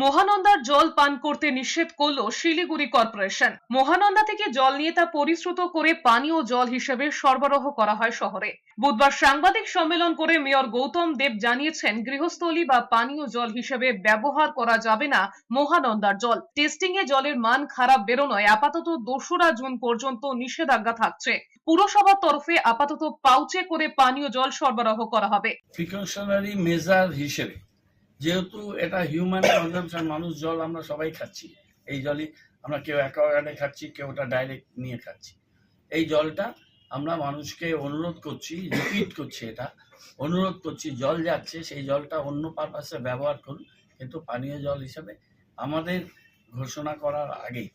মহানন্দার জল পান করতে নিষেধ করল শিলিগুড়ি কর্পোরেশন। মহানন্দা থেকে জল নিয়ে তা পরিশ্রুত করে পানীয় জল হিসেবে সরবরাহ করা হয় শহরে। বুধবার সাংবাদিক সম্মেলন করে মেয়র গৌতম দেব জানিয়েছেন, গৃহস্থলী বা পানীয় জল হিসেবে ব্যবহার করা যাবে না মহানন্দার জল। টেস্টিং এ জলের মান খারাপ বেরোনোয় আপাতত 2রা জুন পর্যন্ত নিষেধাজ্ঞা থাকছে। পুরসভার তরফে আপাতত পাউচে করে পানীয় জল সরবরাহ করা হবে। প্রিকশনারি মেজার হিসেবে, যেহেতু এটা হিউম্যান কনজাম্পশন, মানুষ জল আমরা সবাই খাচ্ছি, এই জলই আমরা কেউ অ্যাকোয়াগার্ডে খাচ্ছি, কেউ ওটা ডাইরেক্ট নিয়ে খাচ্ছি। এই জলটা আমরা মানুষকে অনুরোধ করছি, রিপিট করছি, এটা অনুরোধ করছি, জল যাচ্ছে সেই জলটা অন্য পারপাসে ব্যবহার করুন, কিন্তু পানীয় জল হিসেবে আমাদের ঘোষণা করার আগেই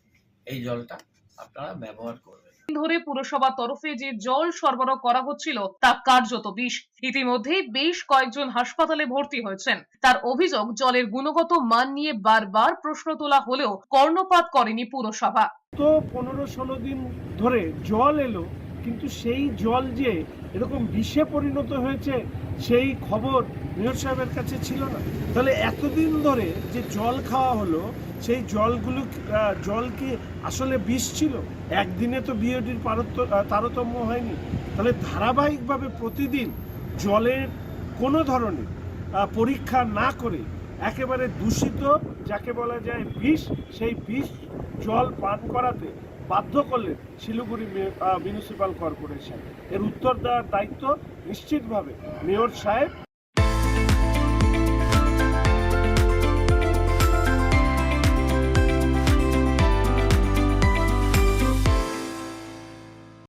এই জলটা আপনারা ব্যবহার করবেন। ধরে পুরসভার তরফে যে জল সরবরাহ করা হচ্ছিল তা কার্যত বিষ। ইতিমধ্যেই বেশ কয়েকজন হাসপাতালে ভর্তি হয়েছেন। তার অভিযোগ, জলের গুণগত মান নিয়ে বারবার প্রশ্ন তোলা হলেও কর্ণপাত করেনি পুরসভা। তো 15-16 দিন ধরে জল এলো, কিন্তু সেই জল যে এরকম বিষে পরিণত হয়েছে সেই খবর মেয়র সাহেবের কাছে ছিল না। তাহলে এতদিন ধরে যে জল খাওয়া হলো, সেই জল কি আসলে বিষ ছিল? একদিনে তো বিওডির তারতম্য হয়নি। তাহলে ধারাবাহিকভাবে প্রতিদিন জলের কোনো ধরনের পরীক্ষা না করে একেবারে দূষিত, যাকে বলা যায় বিষ, সেই বিষ জল পান করাতে বাধ্য করলেন শিলিগুড়ি মিউনিসিপাল কর্পোরেশন। এর উত্তর দেওয়ার দায়িত্ব নিশ্চিতভাবে মেয়র সাহেব